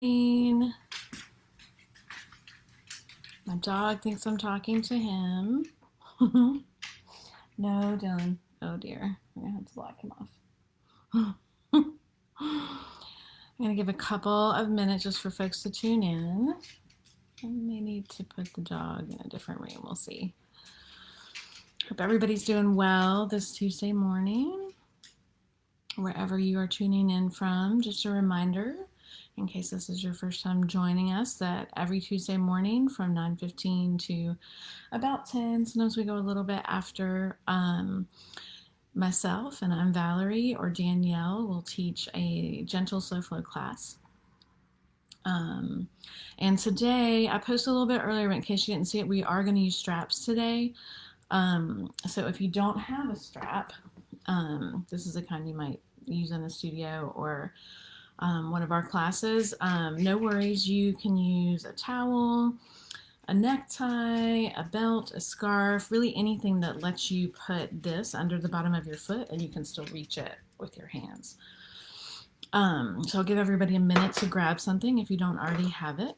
My dog thinks I'm talking to him. No, Dylan. Oh dear. I'm going to have to block him off. I'm going to give a couple of minutes just for folks to tune in. I may need to put the dog in a different room. We'll see. Hope everybody's doing well this Tuesday morning, wherever you are tuning in from. Just a reminder, in case this is your first time joining us, that every Tuesday morning from 9:15 to about 10, sometimes we go a little bit after, myself, and I'm Valerie or Danielle, will teach a gentle slow flow class. And today, I posted a little bit earlier, but in case you didn't see it, we are going to use straps today. So if you don't have a strap, this is the kind you might use in the studio or one of our classes. No worries, you can use a towel, a necktie, a belt, a scarf, really anything that lets you put this under the bottom of your foot and you can still reach it with your hands. So I'll give everybody a minute to grab something if you don't already have it.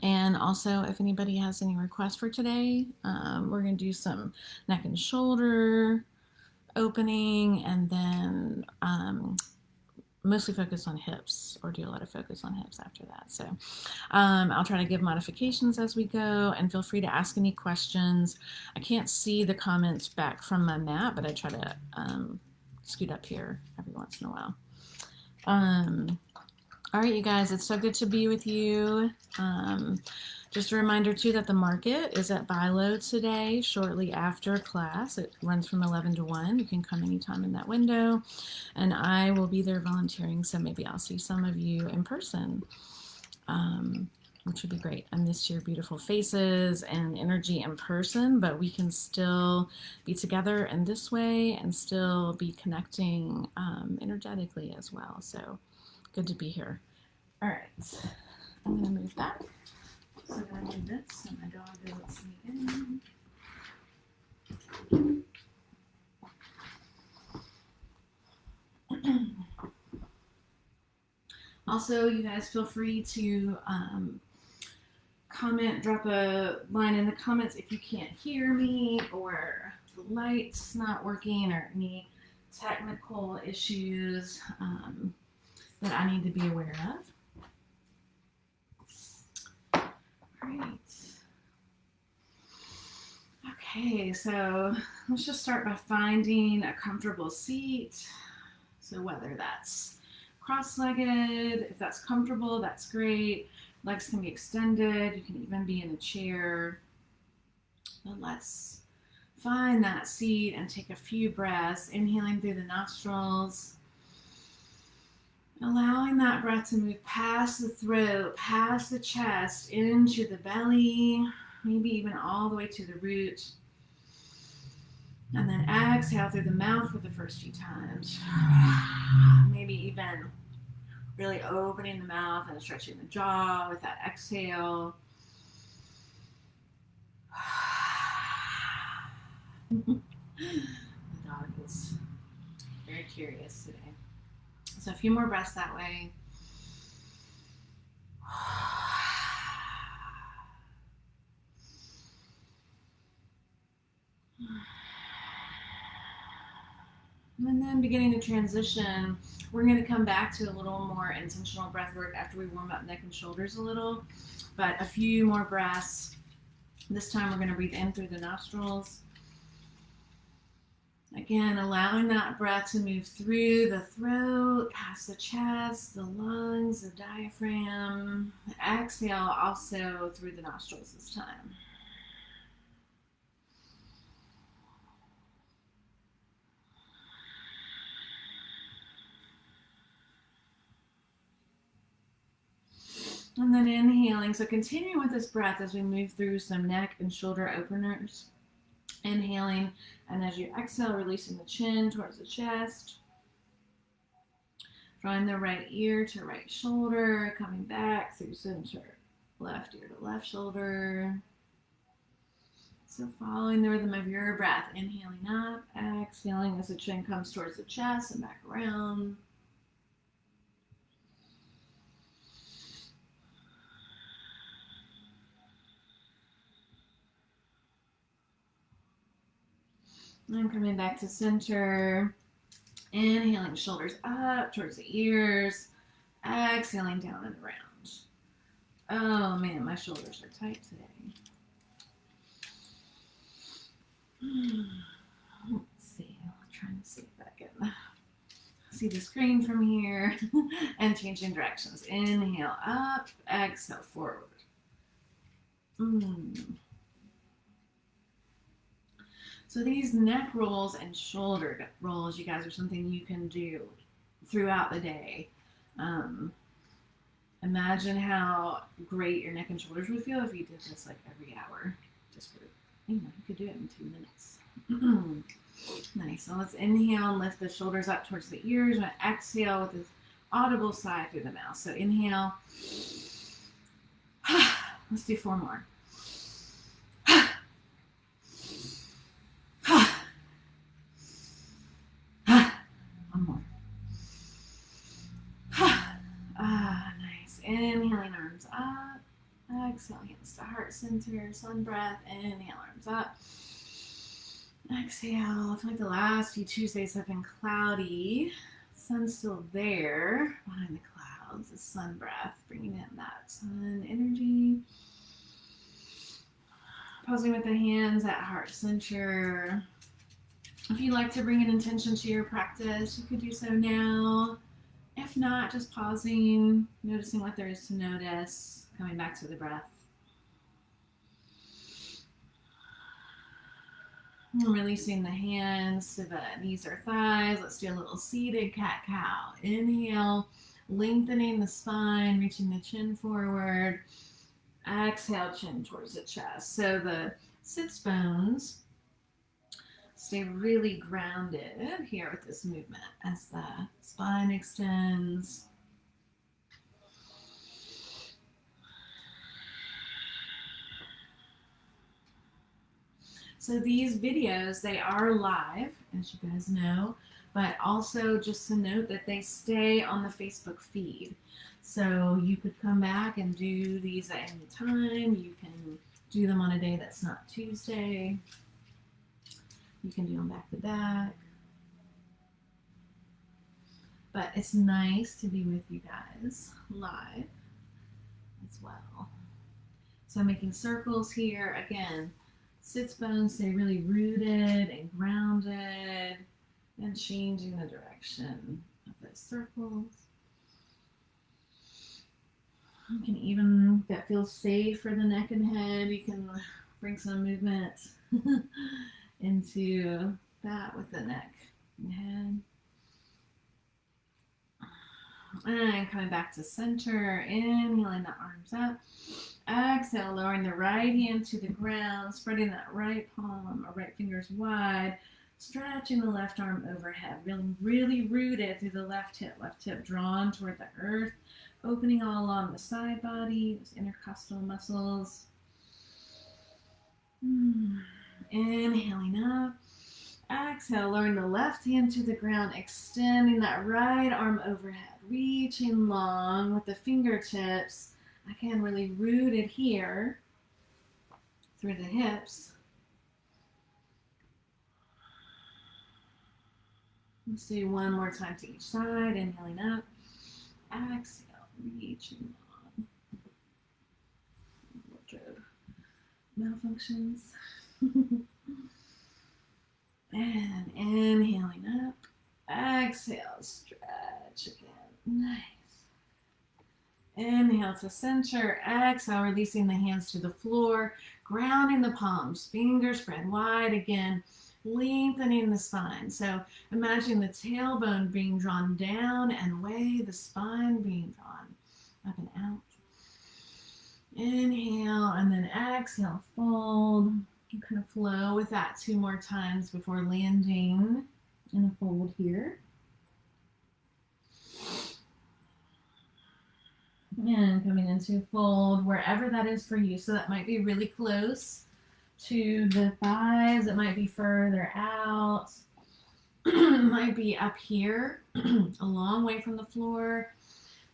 And also, if anybody has any requests for today, we're going to do some neck and shoulder opening, and then mostly focus on hips, or do a lot of focus on hips after that. So I'll try to give modifications as we go, and feel free to ask any questions. I can't see the comments back from my mat, but I try to scoot up here every once in a while. All right, you guys, it's so good to be with you. Just a reminder, too, that the market is at buy low today, shortly after class. It runs from 11 to 1. You can come anytime in that window, and I will be there volunteering, so maybe I'll see some of you in person, which would be great. I miss your beautiful faces and energy in person, but we can still be together in this way and still be connecting energetically as well. So good to be here. All right, I'm going to move that. So I'm going to move this so my dog doesn't sneak in. Also, you guys feel free to comment, drop a line in the comments if you can't hear me or the light's not working or any technical issues that I need to be aware of. Great. Okay, so let's just start by finding a comfortable seat. So whether that's cross-legged, if that's comfortable, that's great. Legs can be extended. You can even be in a chair. But let's find that seat and take a few breaths, inhaling through the nostrils. Allowing that breath to move past the throat, past the chest, into the belly, maybe even all the way to the root. And then exhale through the mouth for the first few times. Maybe even really opening the mouth and stretching the jaw with that exhale. The dog is very curious today. So a few more breaths that way. And then beginning to transition, we're going to come back to a little more intentional breath work after we warm up neck and shoulders a little. But a few more breaths. This time we're going to breathe in through the nostrils. Again, allowing that breath to move through the throat, past the chest, the lungs, the diaphragm. Exhale also through the nostrils this time. And then inhaling. So continue with this breath as we move through some neck and shoulder openers. Inhaling, and as you exhale, releasing the chin towards the chest. Drawing the right ear to right shoulder, coming back through center. Left ear to left shoulder. So following the rhythm of your breath, inhaling up, exhaling as the chin comes towards the chest and back around. And coming back to center. Inhaling, shoulders up towards the ears. Exhaling down and around. Oh man, my shoulders are tight today. Let's see. I'm trying to see if I can see the screen from here. And changing directions. Inhale up, exhale forward. So these neck rolls and shoulder rolls, you guys, are something you can do throughout the day. Imagine how great your neck and shoulders would feel if you did this like every hour. Just for, you could do it in 2 minutes. Nice. So let's inhale and lift the shoulders up towards the ears. And exhale with this audible sigh through the mouth. So inhale. Let's do 4 more. One more. Nice. Inhaling, arms up. Exhale, hands to heart center. Sun breath. Inhale, arms up. Exhale. I feel like the last few Tuesdays have been cloudy. Sun's still there behind the clouds. The sun breath, bringing in that sun energy. Pausing with the hands at heart center. If you'd like to bring an intention to your practice, you could do so now. If not, just pausing, noticing what there is to notice, coming back to the breath. And releasing the hands to the knees or thighs. Let's do a little seated cat-cow. Inhale, lengthening the spine, reaching the chin forward. Exhale, chin towards the chest. So the sits bones stay really grounded here with this movement as the spine extends. So these videos, they are live, as you guys know, but also just to note that they stay on the Facebook feed. So you could come back and do these at any time. You can do them on a day that's not Tuesday. You can do them back to back. But it's nice to be with you guys live as well. So making circles here. Again, sits bones stay really rooted and grounded, and changing the direction of those circles. You can even, if that feels safe for the neck and head, you can bring some movement into that with the neck and head. And coming back to center, inhaling the arms up. Exhale, lowering the right hand to the ground, spreading that right palm or right fingers wide, stretching the left arm overhead, really rooted through the left hip drawn toward the earth, opening all along the side body, those intercostal muscles. Inhaling up. Exhale, lowering the left hand to the ground, extending that right arm overhead, reaching long with the fingertips. Again, really rooted here through the hips. Let's do one more time to each side. Inhaling up. Exhale, reaching long. Wardrobe malfunctions. And inhaling up. Exhale, stretch again. Nice. Inhale to center. Exhale, releasing the hands to the floor, grounding the palms, fingers spread wide again, lengthening the spine. So imagine the tailbone being drawn down and away, the spine being drawn up and out. Inhale and then exhale, fold. You kind of flow with that 2 more times before landing in a fold here. And coming into fold wherever that is for you. So that might be really close to the thighs. It might be further out. It might be up here, a long way from the floor.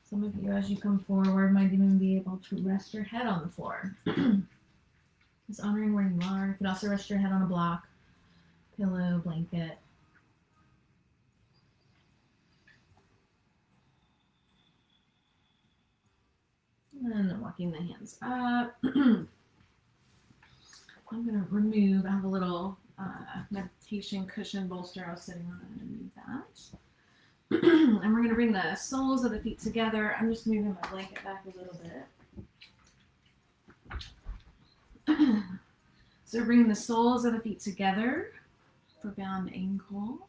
Some of you, as you come forward, might even be able to rest your head on the floor. Just honoring where you are. You can also rest your head on a block. pillow, blanket. And then walking the hands up. I'm going to remove, I have a little meditation cushion bolster I was sitting on underneath that. And we're going to bring the soles of the feet together. I'm just moving my blanket back a little bit. So bringing the soles of the feet together for bound ankle.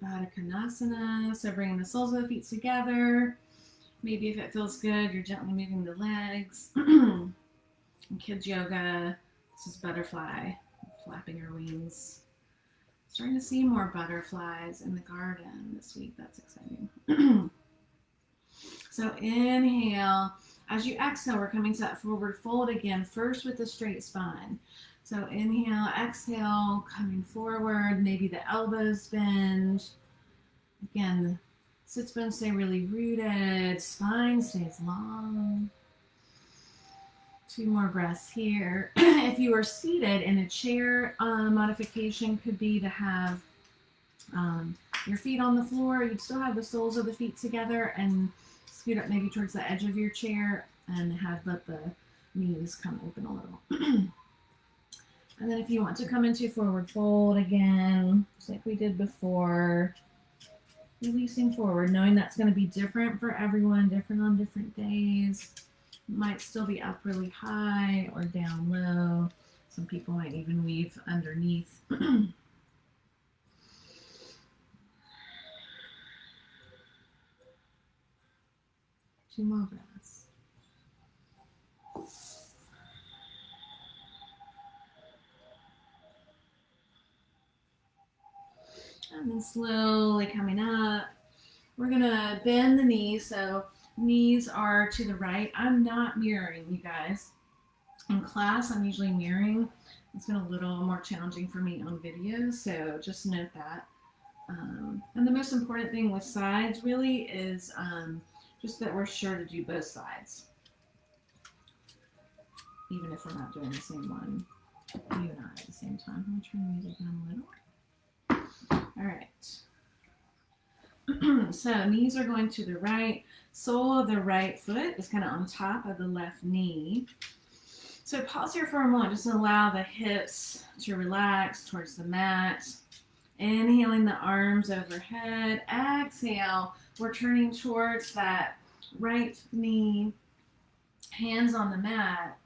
Baddha Konasana. So bringing the soles of the feet together. Maybe if it feels good, you're gently moving the legs. In kids yoga, this is butterfly, flapping your wings. Starting to see more butterflies in the garden this week. That's exciting. So inhale. As you exhale, we're coming to that forward fold again, first with the straight spine. So inhale, exhale, coming forward. Maybe the elbows bend. Again, sits bones stay really rooted. Spine stays long. 2 more breaths here. If you are seated in a chair, modification could be to have your feet on the floor. You'd still have the soles of the feet together and scoot up maybe towards the edge of your chair and let the knees come open a little. And then if you want to come into forward fold again, just like we did before, releasing forward, knowing that's going to be different for everyone, different on different days. Might still be up really high or down low. Some people might even weave underneath. 2 more breaths. And then slowly coming up. We're going to bend the knees. So knees are to the right. I'm not mirroring, you guys. In class, I'm usually mirroring. It's been a little more challenging for me on video, so just note that. And the most important thing with sides really is just that we're sure to do both sides. Even if we're not doing the same one, you and I at the same time. I'm going to turn the music down a little. All right. So knees are going to the right. Sole of the right foot is kind of on top of the left knee. So pause here for a moment. Just allow the hips to relax towards the mat. Inhaling the arms overhead. Exhale. We're turning towards that right knee. Hands on the mat.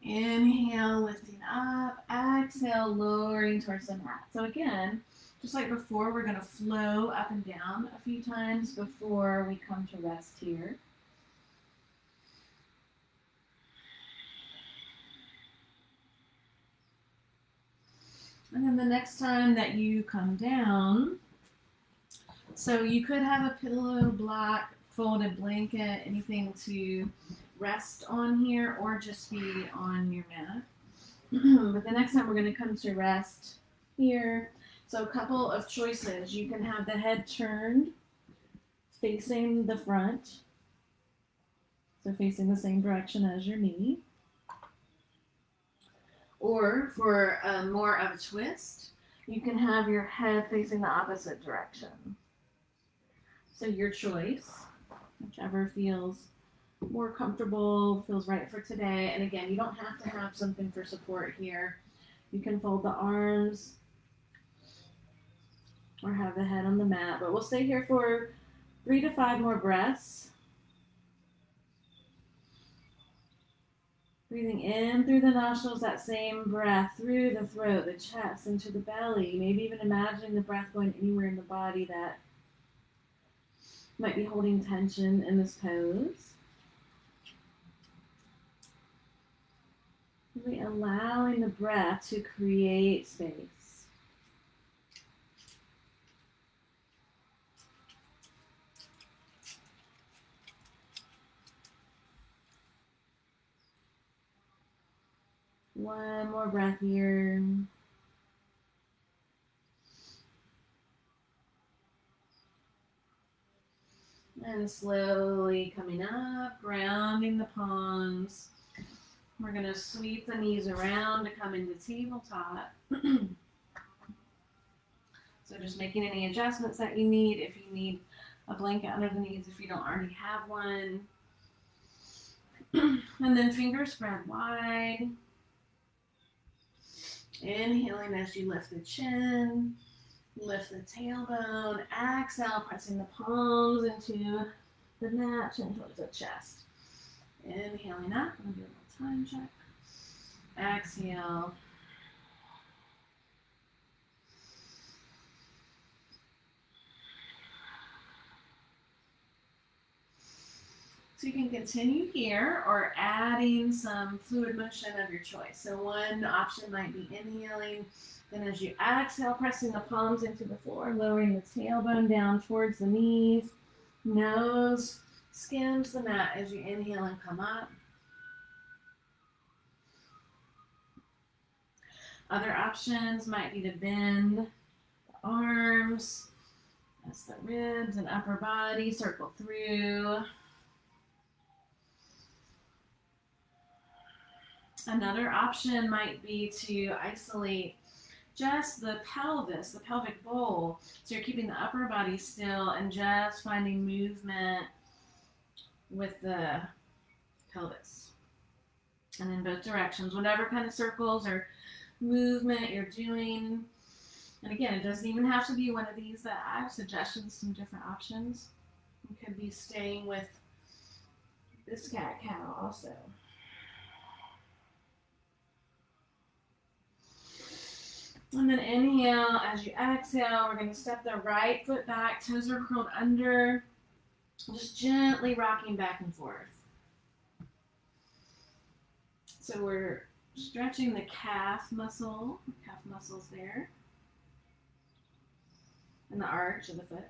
Inhale, lifting up. Exhale, lowering towards the mat. So again, just like before, we're going to flow up and down a few times before we come to rest here. And then the next time that you come down, so you could have a pillow, block, folded blanket, anything to rest on here, or just be on your mat. But the next time we're going to come to rest here. So a couple of choices. You can have the head turned, facing the front. So facing the same direction as your knee. Or for more of a twist, you can have your head facing the opposite direction. So your choice, whichever feels more comfortable, feels right for today. And again, you don't have to have something for support here. You can fold the arms or have the head on the mat. But we'll stay here for 3 to 5 more breaths. Breathing in through the nostrils, that same breath through the throat, the chest, into the belly. Maybe even imagining the breath going anywhere in the body that might be holding tension in this pose. Really allowing the breath to create space. One more breath here. And slowly coming up, grounding the palms. We're going to sweep the knees around to come into tabletop. So just making any adjustments that you need. If you need a blanket under the knees, if you don't already have one. And then fingers spread wide. Inhaling as you lift the chin, lift the tailbone. Exhale, pressing the palms into the mat, chin towards the chest. Inhaling up. I'm going to do a little time check. Exhale. So you can continue here or adding some fluid motion of your choice. So one option might be inhaling. Then as you exhale, pressing the palms into the floor, lowering the tailbone down towards the knees. Nose skims the mat as you inhale and come up. Other options might be to bend the arms, as the ribs and upper body circle through. Another option might be to isolate just the pelvis, the pelvic bowl. So you're keeping the upper body still and just finding movement with the pelvis. And in both directions, whatever kind of circles or movement you're doing. And again, it doesn't even have to be one of these that I have suggestions, some different options. You could be staying with this cat-cow also. And then inhale, as you exhale, we're going to step the right foot back, toes are curled under, just gently rocking back and forth. So we're stretching the calf muscles there, and the arch of the foot.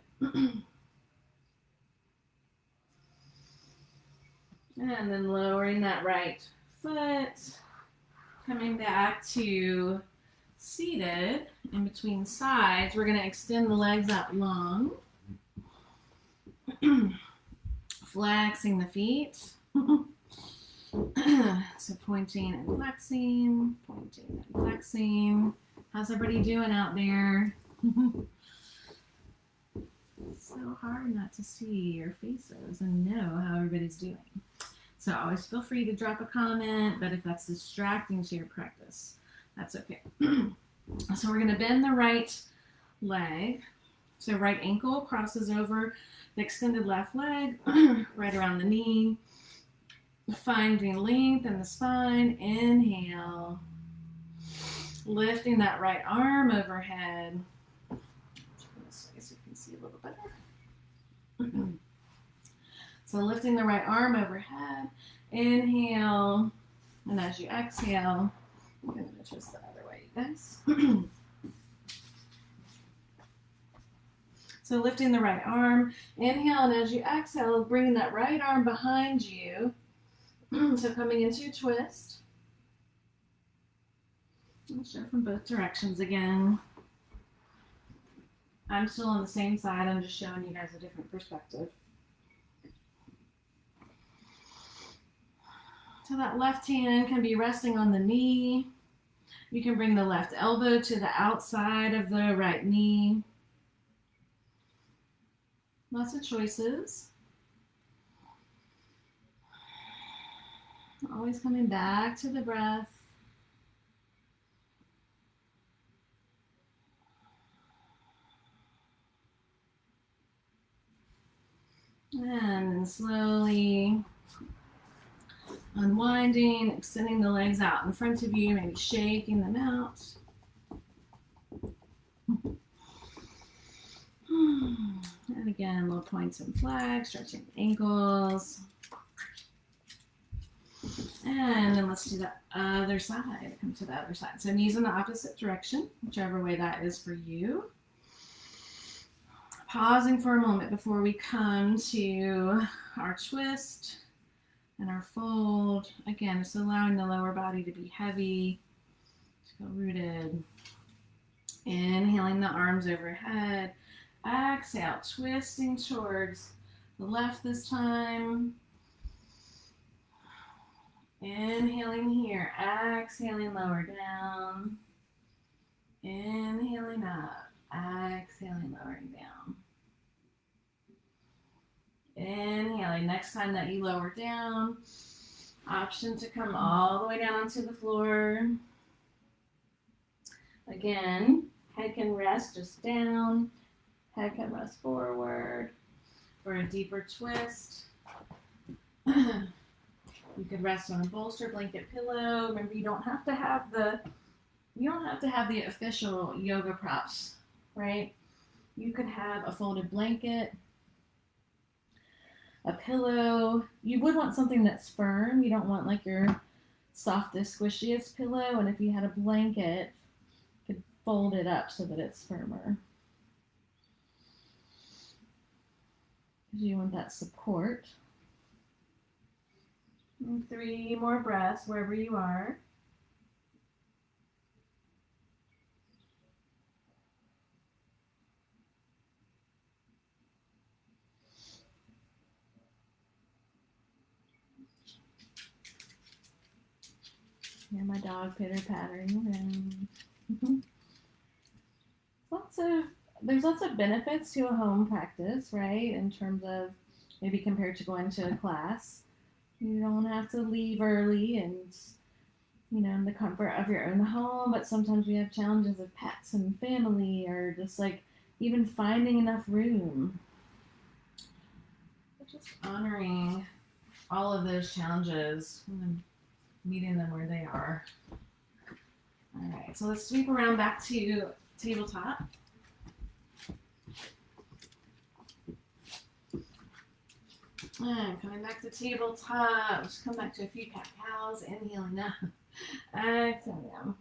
And then lowering that right foot, coming back to seated in between sides. We're going to extend the legs out long, flexing the feet. So pointing and flexing, pointing and flexing. How's everybody doing out there? It's so hard not to see your faces and know how everybody's doing. So always feel free to drop a comment, but if that's distracting to your practice, that's okay. So we're going to bend the right leg. So right ankle crosses over the extended left leg, right around the knee. Finding length in the spine. Inhale. Lifting that right arm overhead. This way so you can see a little better. So lifting the right arm overhead. Inhale. And as you exhale, I'm going to twist the other way, you guys. So lifting the right arm. Inhale, and as you exhale, bringing that right arm behind you. So coming into a twist. I'll show from both directions again. I'm still on the same side. I'm just showing you guys a different perspective. So that left hand can be resting on the knee. You can bring the left elbow to the outside of the right knee. Lots of choices. Always coming back to the breath. And slowly unwinding, extending the legs out in front of you, maybe shaking them out. And again, little points and flags, stretching the ankles. And then let's do the other side. Come to the other side. So knees in the opposite direction, whichever way that is for you. Pausing for a moment before we come to our twist and our fold. Again, just allowing the lower body to be heavy, to go rooted. Inhaling the arms overhead. Exhale, twisting towards the left this time. Inhaling here, exhaling lower down. Inhaling up, exhaling lowering down. Inhaling. Next time that you lower down, option to come all the way down onto the floor. Again, head can rest just down. Head can rest forward for a deeper twist. You could rest on a bolster, blanket, pillow. Remember, you don't have to have the official yoga props, right? You could have a folded blanket, a pillow. You would want something that's firm. You don't want like your softest, squishiest pillow. And if you had a blanket, you could fold it up so that it's firmer. Because you want that support. And 3 more breaths wherever you are. Hear my dog pitter-pattering around. There's lots of benefits to a home practice, right? In terms of maybe compared to going to a class. You don't have to leave early and, in the comfort of your own home, but sometimes we have challenges of pets and family or just like even finding enough room. But just honoring all of those challenges and meeting them where they are. All right, so let's sweep around back to tabletop. And coming back to tabletop, just come back to a few cat cows, inhaling up, exhaling down.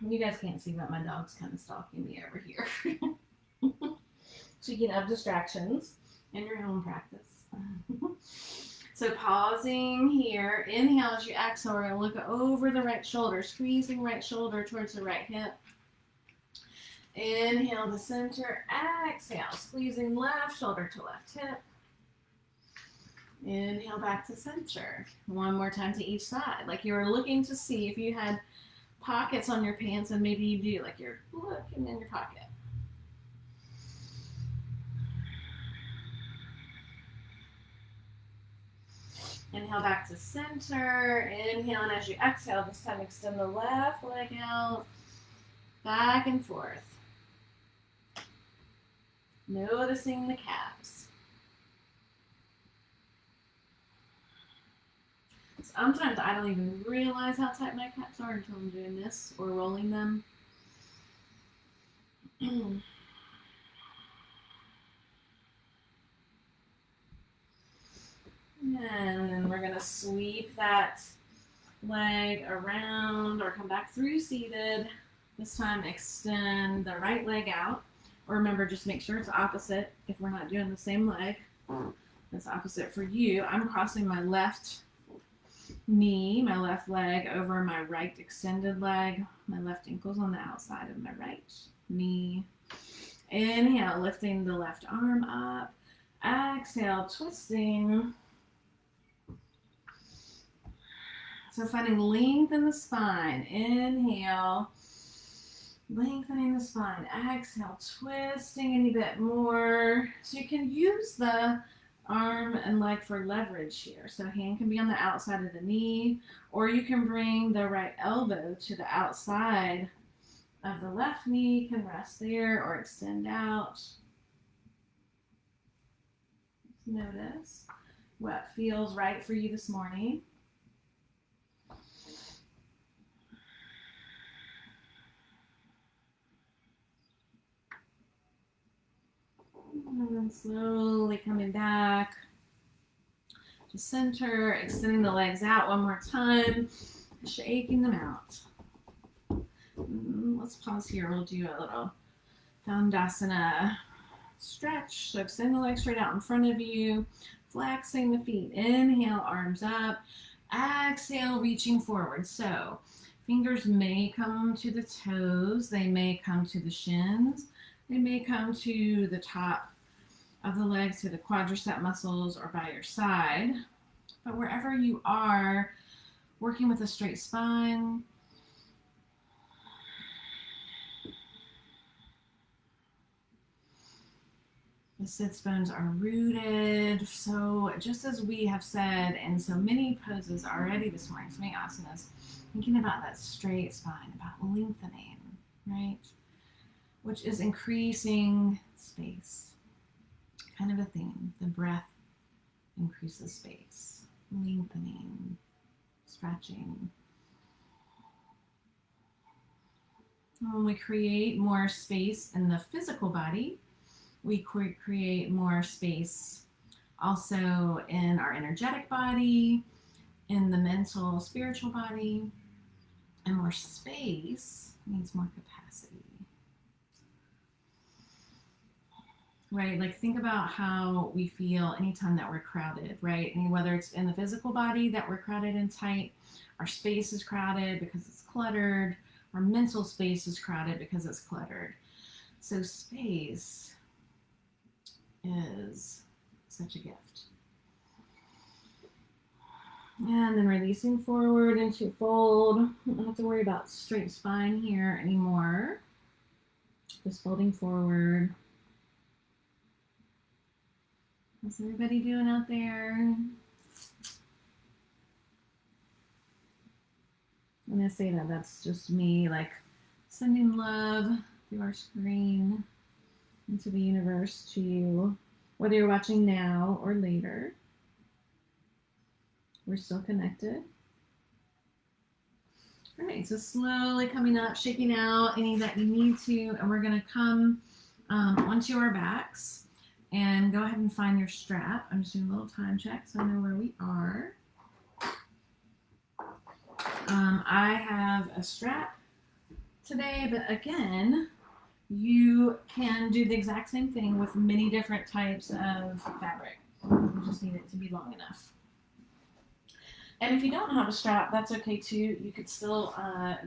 You guys can't see, but my dog's kind of stalking me over here. So you can have distractions in your home practice. So pausing here, inhale as you exhale, we're going to look over the right shoulder, squeezing right shoulder towards the right hip. Inhale to center, exhale, squeezing left shoulder to left hip. Inhale back to center. One more time to each side, like you were looking to see if you had pockets on your pants, and maybe you do, like you're looking in your pocket. Inhale back to center. Inhale, and as you exhale, this time extend the left leg out, back and forth. Noticing the calves. Sometimes I don't even realize how tight my calves are until I'm doing this or rolling them. And then we're going to sweep that leg around or come back through seated. This time extend the right leg out. Or remember, just make sure it's opposite if we're not doing the same leg. It's opposite for you. I'm crossing my left knee, my left leg over my right extended leg. My left ankle's on the outside of my right knee. Inhale, lifting the left arm up. Exhale, twisting. So finding length in the spine. Inhale, lengthening the spine. Exhale, twisting any bit more. So you can use the arm and leg for leverage here. So hand can be on the outside of the knee, or you can bring the right elbow to the outside of the left knee, can rest there or extend out. Notice what feels right for you this morning. And then slowly coming back to center, extending the legs out one more time, shaking them out. Let's pause here. We'll do a little Dandasana stretch. So extend the legs straight out in front of you, flexing the feet. Inhale, arms up. Exhale, reaching forward. So Fingers may come to the toes, they may come to the shins, they may come to the top of the legs, to the quadricep muscles, or by your side. But wherever you are, working with a straight spine, the sits bones are rooted. So just as we have said in so many poses already this morning, so many asanas, thinking about that straight spine, about lengthening, right? Which is increasing space. Kind of a theme. The breath increases space, lengthening, stretching. When we create more space in the physical body, we create more space also in our energetic body, in the mental, spiritual body, and more space means more capacity. Right? Like think about how we feel anytime that we're crowded, right? I mean, whether it's in the physical body that we're crowded and tight, our space is crowded because it's cluttered, our mental space is crowded because it's cluttered. So space is such a gift. And then releasing forward into fold. Don't have to worry about straight spine here anymore. Just folding forward. How's everybody doing out there? I'm going to say that that's just me, like sending love through our screen into the universe to you, whether you're watching now or later. We're still connected. All right, so slowly coming up, shaking out any that you need to, and we're going to come onto our backs. And go ahead and find your strap. I'm just doing a little time check so I know where we are. I have a strap today, but again, you can do the exact same thing with many different types of fabric. You just need it to be long enough. And if you don't have a strap, that's okay too. You could still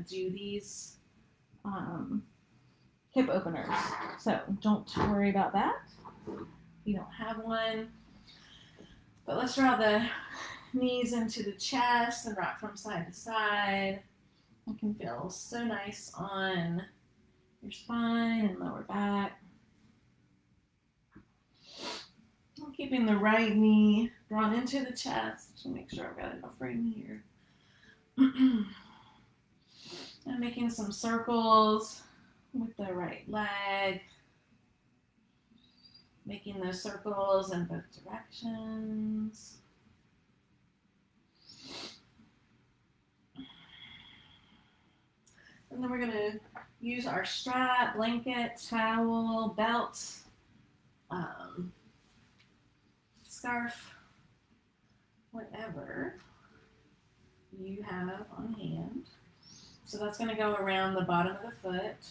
do these hip openers. So don't worry about that. You don't have one. But let's draw the knees into the chest and rock from side to side. It can feel so nice on your spine and lower back. I'm keeping the right knee drawn into the chest to make sure I've got enough room here. I'm making some circles with the right leg. Making those circles in both directions. And then we're going to use our strap, blanket, towel, belt, scarf, whatever you have on hand. So that's going to go around the bottom of the foot.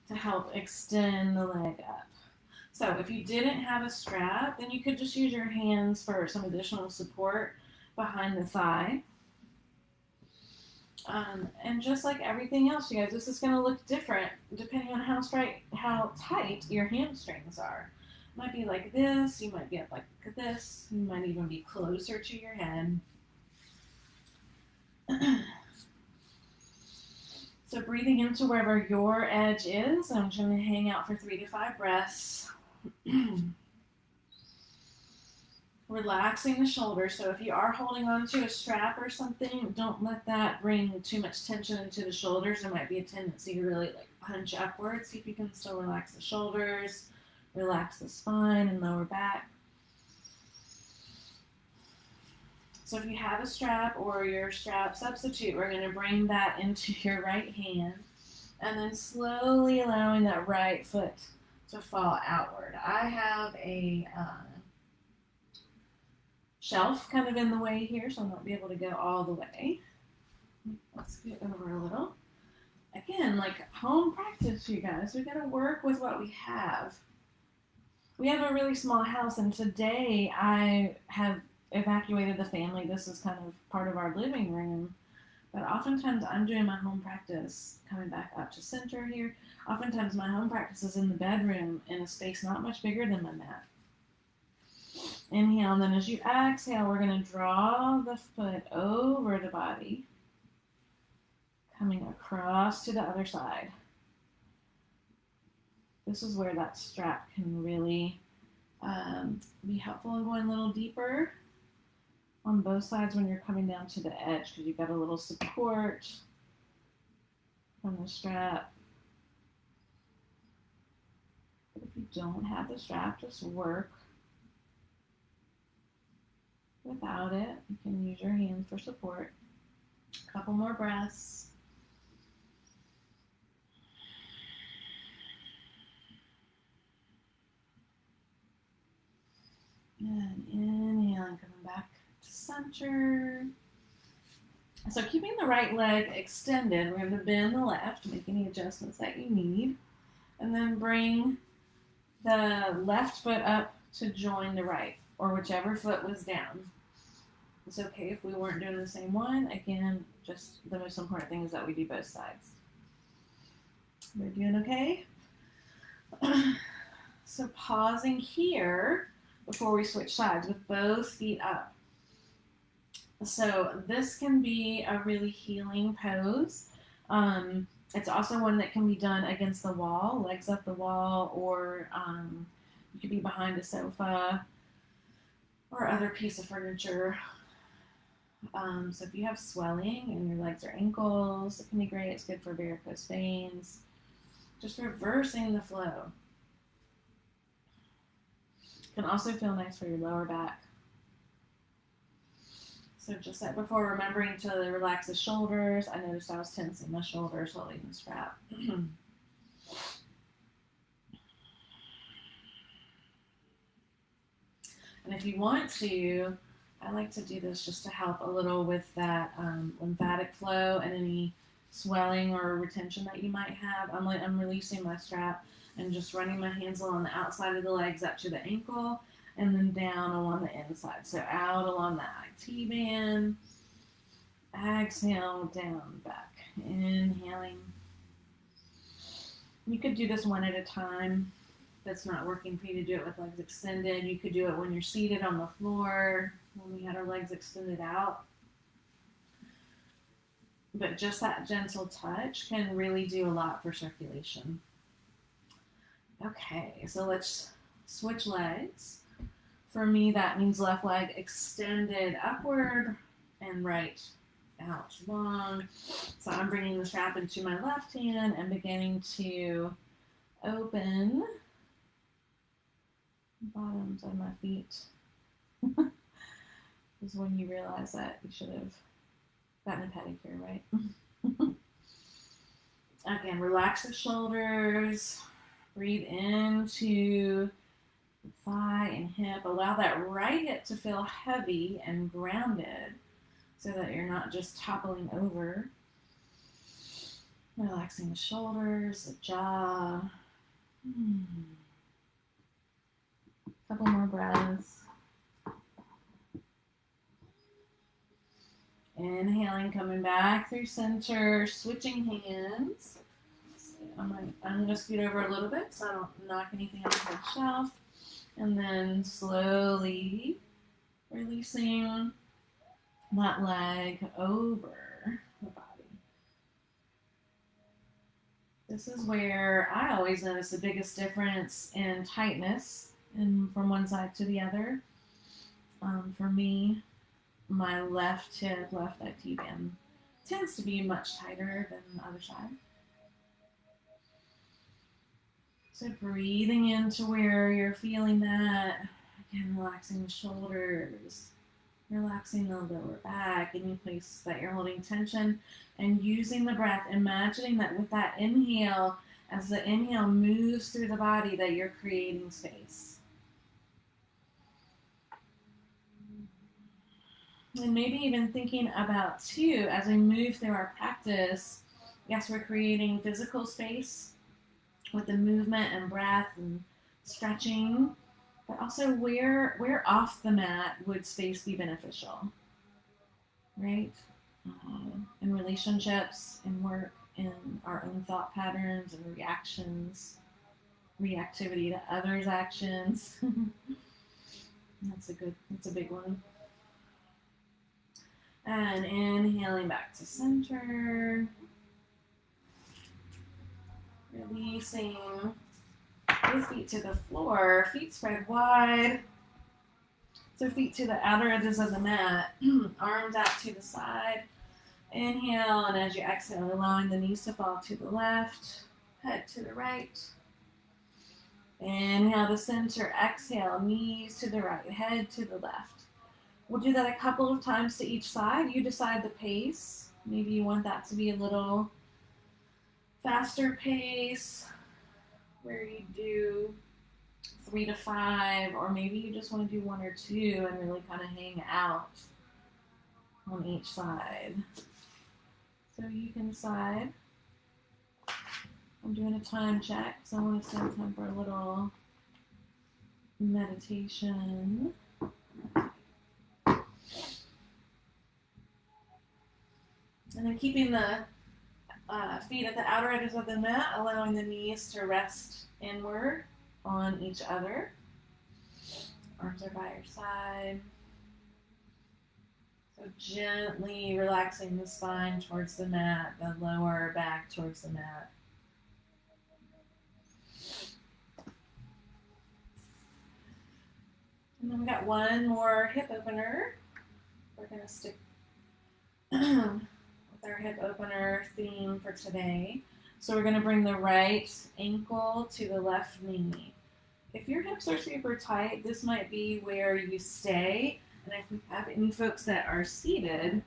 To help extend the leg up. So if you didn't have a strap, then you could just use your hands for some additional support behind the thigh. And just like everything else, you guys, this is going to look different depending on how tight your hamstrings are. It might be like this, you might be up like this, you might even be closer to your head. So breathing into wherever your edge is, I'm just going to hang out for 3 to 5 breaths. Relaxing the shoulders. So if you are holding on to a strap or something, don't let that bring too much tension into the shoulders. There might be a tendency to really like punch upwards. See if you can still relax the shoulders, relax the spine and lower back. So if you have a strap or your strap substitute, we're going to bring that into your right hand and then slowly allowing that right foot to fall outward. I have a shelf kind of in the way here, so I won't be able to go all the way. Let's get over a little. Again, like home practice, you guys. We got to work with what we have. We have a really small house, and today I have evacuated the family, this is kind of part of our living room. But oftentimes I'm doing my home practice, coming back up to center here. Oftentimes my home practice is in the bedroom in a space not much bigger than my mat. Inhale, and then as you exhale, we're going to draw the foot over the body, coming across to the other side. This is where that strap can really be helpful in going a little deeper on both sides when you're coming down to the edge, because you've got a little support from the strap. But if you don't have the strap, just work without it. You can use your hands for support. A couple more breaths. And inhaling, coming back to center. So keeping the right leg extended, we're going to bend the left, make any adjustments that you need, and then bring the left foot up to join the right, or whichever foot was down. It's okay if we weren't doing the same one. Again, just the most important thing is that we do both sides. We're doing okay? So pausing here before we switch sides with both feet up. So this can be a really healing pose. It's also one that can be done against the wall, legs up the wall, or you could be behind a sofa or other piece of furniture. So if you have swelling in your legs or ankles, it can be great. It's good for varicose veins. Just reversing the flow. Can also feel nice for your lower back. So just like before, remembering to relax the shoulders. I noticed I was tensing my shoulders holding the strap. And if you want to, I like to do this just to help a little with that lymphatic flow and any swelling or retention that you might have. I'm releasing my strap and just running my hands along the outside of the legs up to the ankle and then down along the inside. So out along the IT-band. Exhale, down, back. Inhaling. You could do this one at a time. If it's not working for you to do it with legs extended, you could do it when you're seated on the floor, when we had our legs extended out. But just that gentle touch can really do a lot for circulation. Okay, so let's switch legs. For me, that means left leg extended upward and right out long. So I'm bringing the strap into my left hand and beginning to open the bottoms of my feet. This is when you realize that you should have gotten a pedicure, right? Again, relax the shoulders. Breathe into the thigh and hip. Allow that right hip to feel heavy and grounded so that you're not just toppling over. Relaxing the shoulders, the jaw. Couple more breaths. Inhaling, coming back through center, switching hands. I'm going to scoot over a little bit so I don't knock anything off the shelf. And then slowly releasing that leg over the body. This is where I always notice the biggest difference in tightness from one side to the other. For me, my left hip, left IT-band tends to be much tighter than the other side. So breathing into where you're feeling that. Again, relaxing the shoulders, relaxing the lower back, any place that you're holding tension, and using the breath, imagining that with that inhale, as the inhale moves through the body, that you're creating space. And maybe even thinking about, too, as we move through our practice, yes, we're creating physical space with the movement and breath and stretching, But also, where off the mat would space be beneficial, right? In relationships, in work, in our own thought patterns and reactions, reactivity to others' actions. That's a big one. And inhaling back to center. Releasing both feet to the floor, feet spread wide. So feet to the outer edges of the mat, arms out to the side. Inhale, and as you exhale, allowing the knees to fall to the left, head to the right. Inhale to center, exhale, knees to the right, head to the left. We'll do that a couple of times to each side. You decide the pace. Maybe you want that to be a little faster pace, where you do 3 to 5, or maybe you just want to do 1 or 2 and really kind of hang out on each side. So you can decide. I'm doing a time check, so I want to save time for a little meditation. And then keeping the feet at the outer edges of the mat, allowing the knees to rest inward on each other. Arms are by your side. So gently relaxing the spine towards the mat, the lower back towards the mat. And then we got one more hip opener. We're going to stick with our hip opener theme for today. So we're going to bring the right ankle to the left knee. If your hips are super tight, this might be where you stay. And if we have any folks that are seated,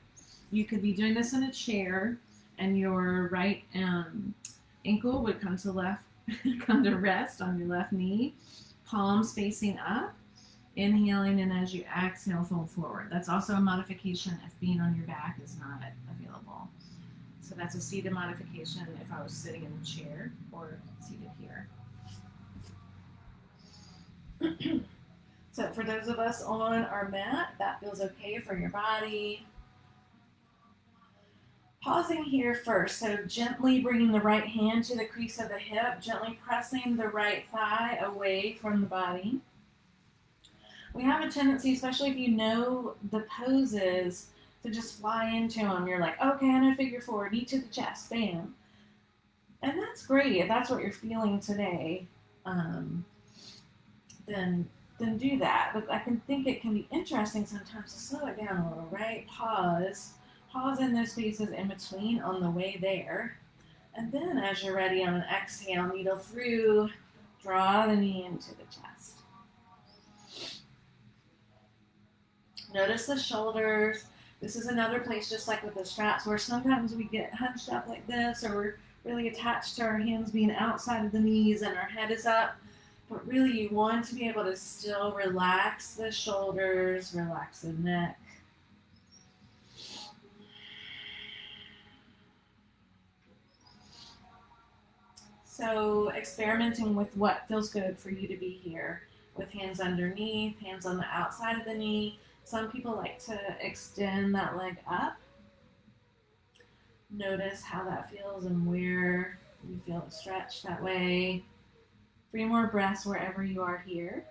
you could be doing this in a chair, and your right ankle would come to rest on your left knee, palms facing up, inhaling, and as you exhale, fold forward. That's also a modification if being on your back is not available. So that's a seated modification if I was sitting in the chair or seated here. So for those of us on our mat, that feels okay for your body. Pausing here first, so gently bringing the right hand to the crease of the hip, gently pressing the right thigh away from the body. We have a tendency, especially if you know the poses, to just fly into them. You're like, okay, I'm going to figure 4, knee to the chest, bam. And that's great. If that's what you're feeling today, then do that. But I can think it can be interesting sometimes to slow it down a little, right? Pause in those spaces in between on the way there. And then as you're ready on an exhale, needle through, draw the knee into the chest. Notice the shoulders. This is another place, just like with the straps, where sometimes we get hunched up like this, or we're really attached to our hands being outside of the knees and our head is up. But really, you want to be able to still relax the shoulders, relax the neck. So experimenting with what feels good for you to be here, with hands underneath, hands on the outside of the knee. Some people like to extend that leg up. Notice how that feels and where you feel it stretch that way. 3 more breaths wherever you are here.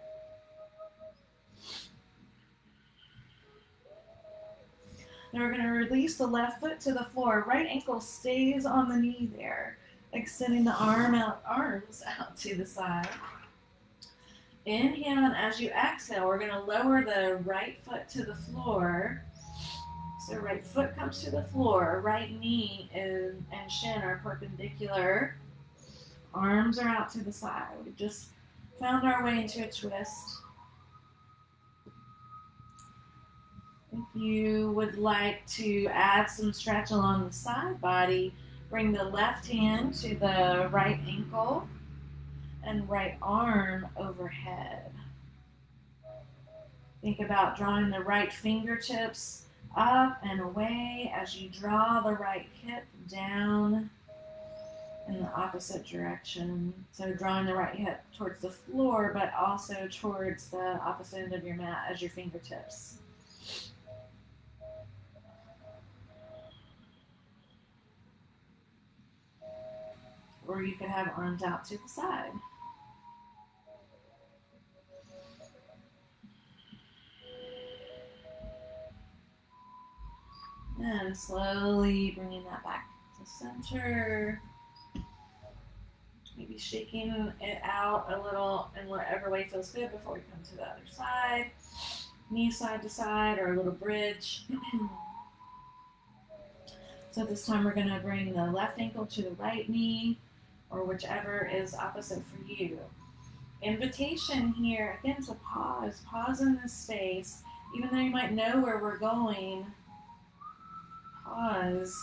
Then we're going to release the left foot to the floor. Right ankle stays on the knee there. Extending the arms out to the side. Inhale, and as you exhale, we're going to lower the right foot to the floor. So right foot comes to the floor, right knee and shin are perpendicular. Arms are out to the side. We just found our way into a twist. If you would like to add some stretch along the side body, bring the left hand to the right ankle and right arm overhead. Think about drawing the right fingertips up and away as you draw the right hip down in the opposite direction. So drawing the right hip towards the floor, but also towards the opposite end of your mat as your fingertips. Or you could have arms out to the side. And slowly bringing that back to center. Maybe shaking it out a little in whatever way feels good before we come to the other side. Knee side to side or a little bridge. So this time we're going to bring the left ankle to the right knee or whichever is opposite for you. Invitation here, again, to pause. Pause in this space. Even though you might know where we're going, pause.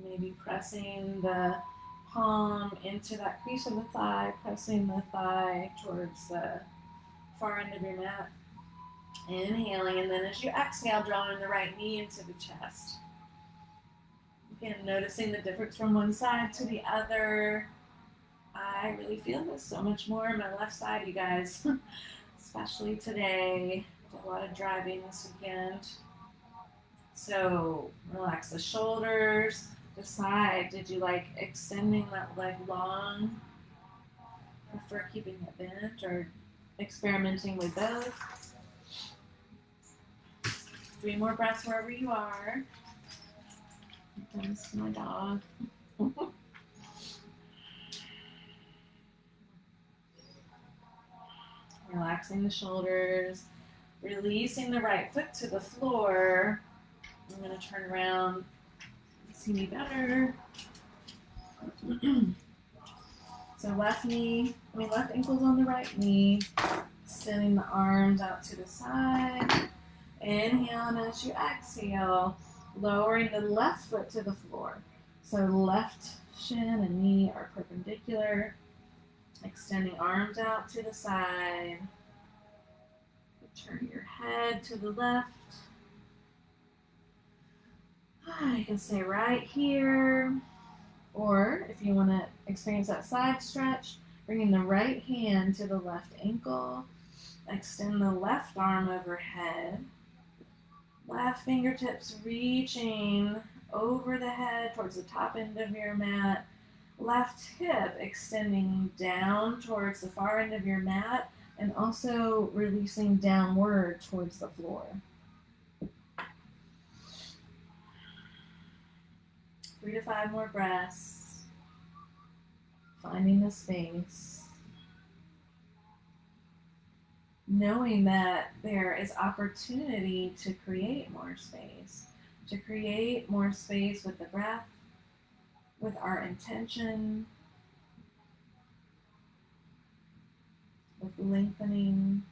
Maybe pressing the palm into that crease of the thigh, pressing the thigh towards the far end of your mat. Inhaling, and then as you exhale, drawing the right knee into the chest. Again, noticing the difference from one side to the other. I really feel this so much more on my left side, you guys, especially today. Did a lot of driving this weekend. So relax the shoulders. Decide, did you like extending that leg long? Prefer keeping it bent or experimenting with both? 3 more breaths wherever you are. That's my dog. Relaxing the shoulders. Releasing the right foot to the floor. I'm going to turn around. See me better. So left ankle's on the right knee. Extending the arms out to the side. Inhale, and as you exhale, lowering the left foot to the floor. So left shin and knee are perpendicular. Extending arms out to the side. Turn your head to the left. You can stay right here. Or if you want to experience that side stretch, bringing the right hand to the left ankle. Extend the left arm overhead. Left fingertips reaching over the head towards the top end of your mat. Left hip extending down towards the far end of your mat and also releasing downward towards the floor. 3 to 5 more breaths. Finding the space. Knowing that there is opportunity to create more space. To create more space with the breath, with our intention, with lengthening.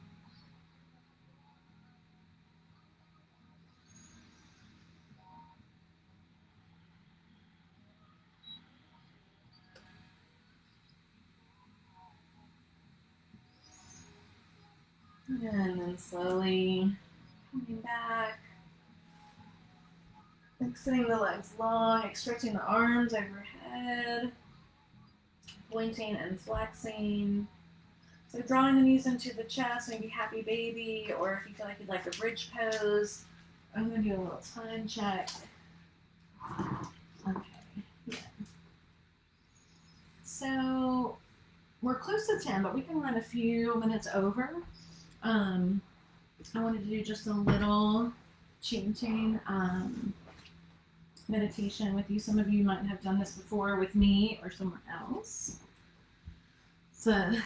And then slowly coming back. Extending the legs long, stretching the arms overhead. Pointing and flexing. So drawing the knees into the chest, maybe happy baby, or if you feel like you'd like a bridge pose. I'm going to do a little time check. Okay. Yeah. So we're close to 10, but we can run a few minutes over. I wanted to do just a little chanting meditation with you. Some of you might have done this before with me or someone else. It's a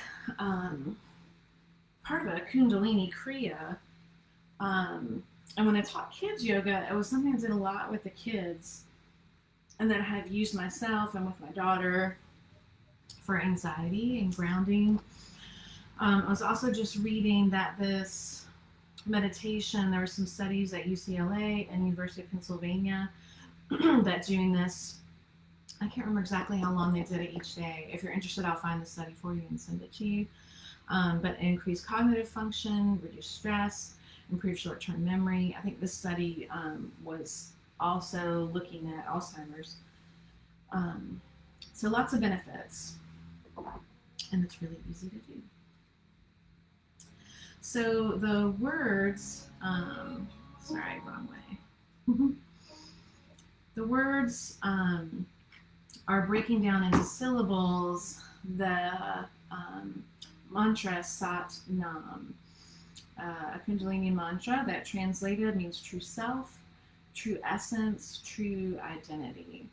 part of a Kundalini Kriya. And when I taught kids yoga, it was something I did a lot with the kids and that I have used myself and with my daughter for anxiety and grounding. I was also just reading that this meditation, there were some studies at UCLA and University of Pennsylvania that doing this, I can't remember exactly how long they did it each day. If you're interested, I'll find the study for you and send it to you. But increase cognitive function, reduce stress, improve short-term memory. I think this study was also looking at Alzheimer's. So lots of benefits, and it's really easy to do. So the words, sorry, wrong way. The words are breaking down into syllables. The mantra Sat Nam, a Kundalini mantra that translated means true self, true essence, true identity.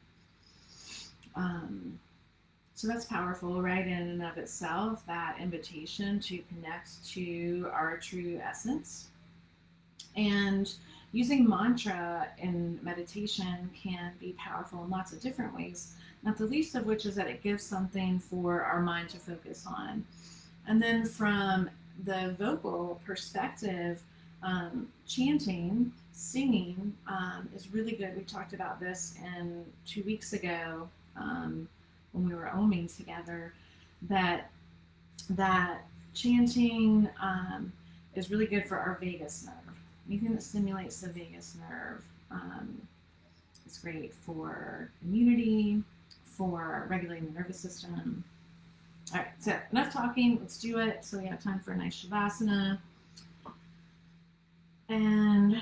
So that's powerful, right, in and of itself, that invitation to connect to our true essence. And using mantra in meditation can be powerful in lots of different ways, not the least of which is that it gives something for our mind to focus on. And then from the vocal perspective, chanting, singing is really good. We talked about this 2 weeks ago when we were oming together, that chanting is really good for our vagus nerve. Anything that stimulates the vagus nerve is great for immunity, for regulating the nervous system. All right, so enough talking. Let's do it. So we have time for a nice shavasana. And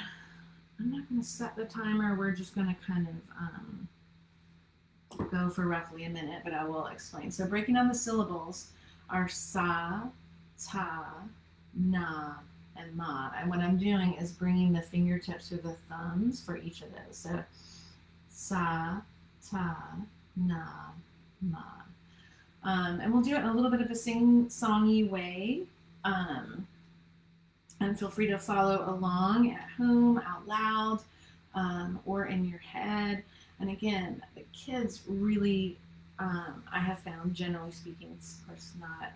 I'm not going to set the timer. We're just going to kind of go for roughly a minute, but I will explain. So breaking down the syllables are sa, ta, na, and ma. And what I'm doing is bringing the fingertips to the thumbs for each of those. So sa, ta, na, ma. And we'll do it in a little bit of a sing-songy way. And feel free to follow along at home, out loud, or in your head. And again, the kids really, I have found, generally speaking, it's of course not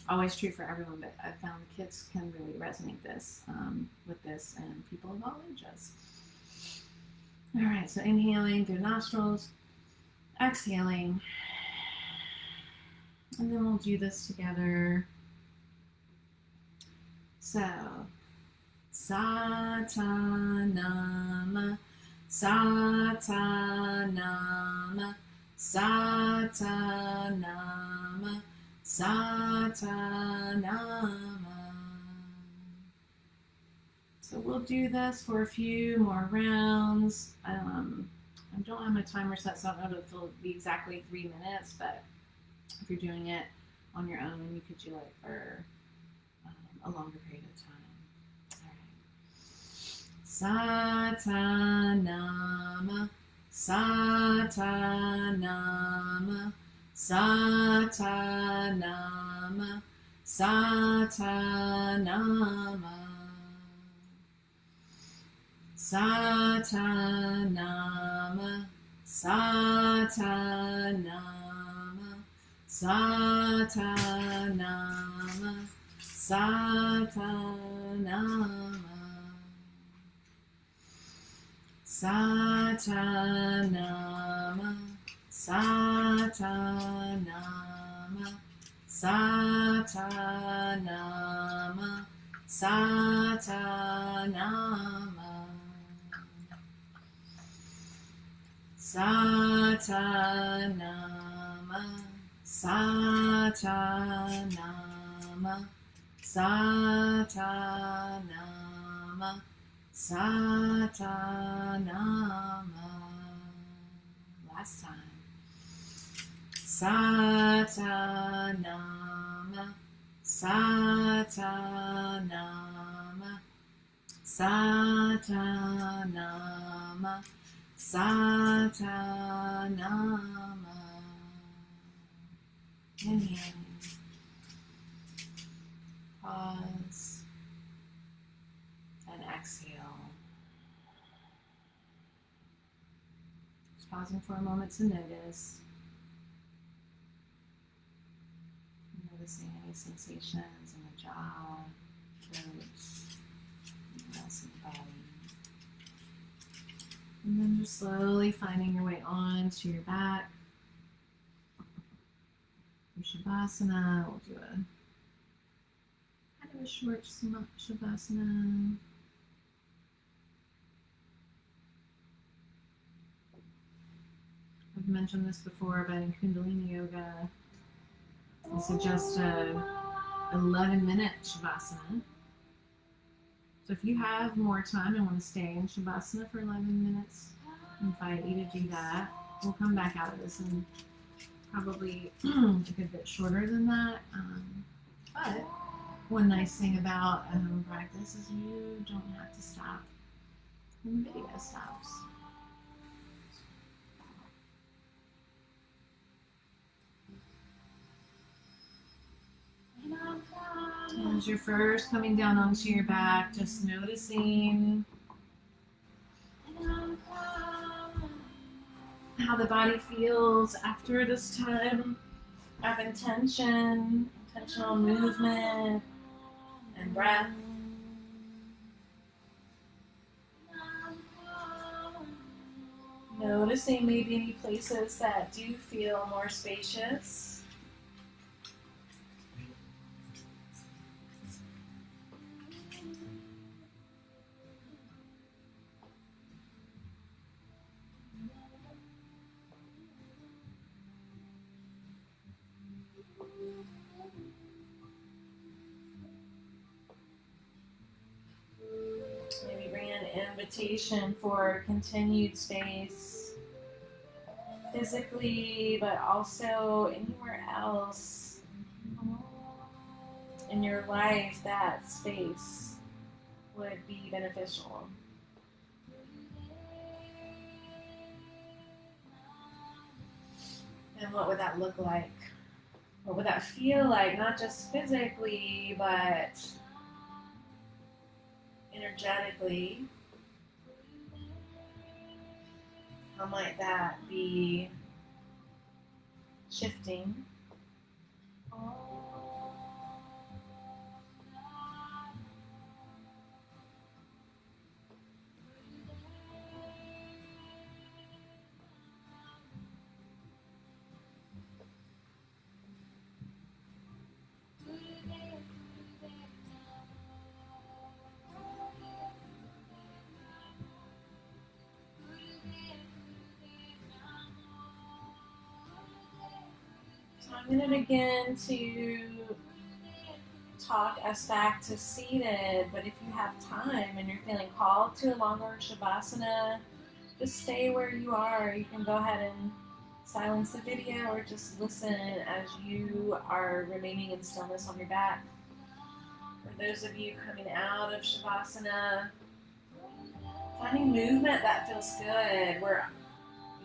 always true for everyone, but I've found the kids can really resonate with this, and people of all ages. All right, so inhaling through nostrils, exhaling, and then we'll do this together. So, Satanama, Satanama, Satanama, Satanama. So we'll do this for a few more rounds. I don't have my timer set, so I don't know if it'll be exactly 3 minutes, but if you're doing it on your own, you could do it for a longer period of time. All right. Satanama, Satanama, Satanama, Satanama, Satanama, Satanama, Satanama, Satanama, Satanama, Satanama, Satanama, Satanama, Satanama, Satanama, Satanama, Satanama. Last time. Satanama, Satanama, Satanama, Satanama. Inhaling. Pause. And exhale. Just pausing for a moment to notice. Noticing any sensations in the jaw, throat, anything else in the body. And then just slowly finding your way on to your back. Your Shavasana, we'll do a kind of a short Shavasana. I've mentioned this before, but in Kundalini Yoga, I suggest a 11-minute Shavasana. So if you have more time and want to stay in Shavasana for 11 minutes, I invite you to do that. We'll come back out of this in probably a good bit shorter than that. But one nice thing about a home practice is you don't have to stop when the video stops. As you're first coming down onto your back, just noticing how the body feels after this time of intentional movement and breath. Noticing maybe any places that do feel more spacious. Maybe bring an invitation for continued space, physically, but also anywhere else in your life that space would be beneficial. And what would that look like? What would that feel like? Not just physically, but energetically. How might that be shifting? I'm going to begin to talk us back to seated, but if you have time and you're feeling called to a longer Shavasana, just stay where you are. You can go ahead and silence the video or just listen as you are remaining in stillness on your back. For those of you coming out of Shavasana, finding movement that feels good. We're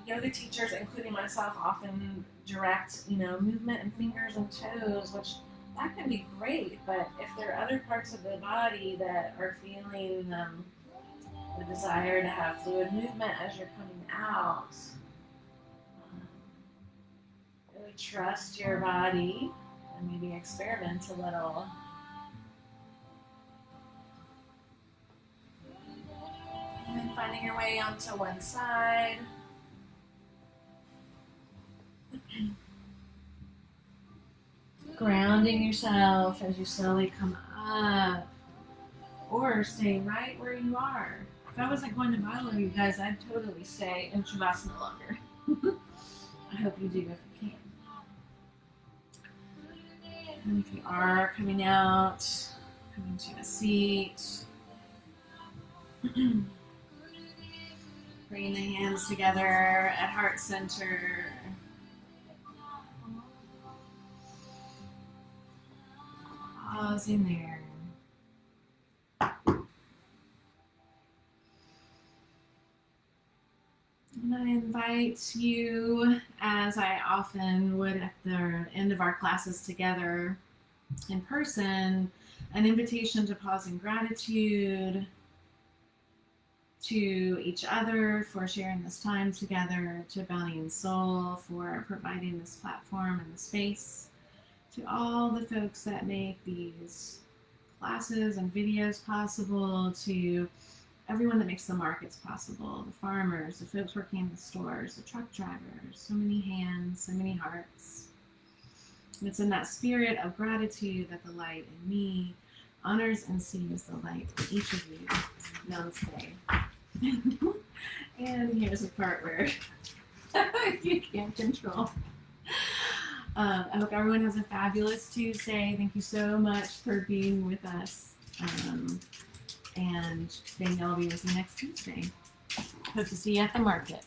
yoga teachers, including myself, often direct, movement in fingers and toes, which that can be great, but if there are other parts of the body that are feeling the desire to have fluid movement as you're coming out, really trust your body and maybe experiment a little. And then finding your way onto one side. Grounding yourself as you slowly come up, or stay right where you are. If I wasn't going to Valerie, you guys, I'd totally stay in Shavasana longer. I hope you do if you can. And if you are coming out, coming to a seat, bringing the hands together at heart center. Pausing there. And I invite you, as I often would at the end of our classes together in person, an invitation to pause in gratitude to each other for sharing this time together, to Body and Soul for providing this platform and the space, to all the folks that make these classes and videos possible, to everyone that makes the markets possible, the farmers, the folks working in the stores, the truck drivers, so many hands, so many hearts. And it's in that spirit of gratitude that the light in me honors and sees the light in each of you. Namaste. And here's the part where You can't control. I hope everyone has a fabulous Tuesday. Thank you so much for being with us. And Danielle will be with you next Tuesday. Hope to see you at the market.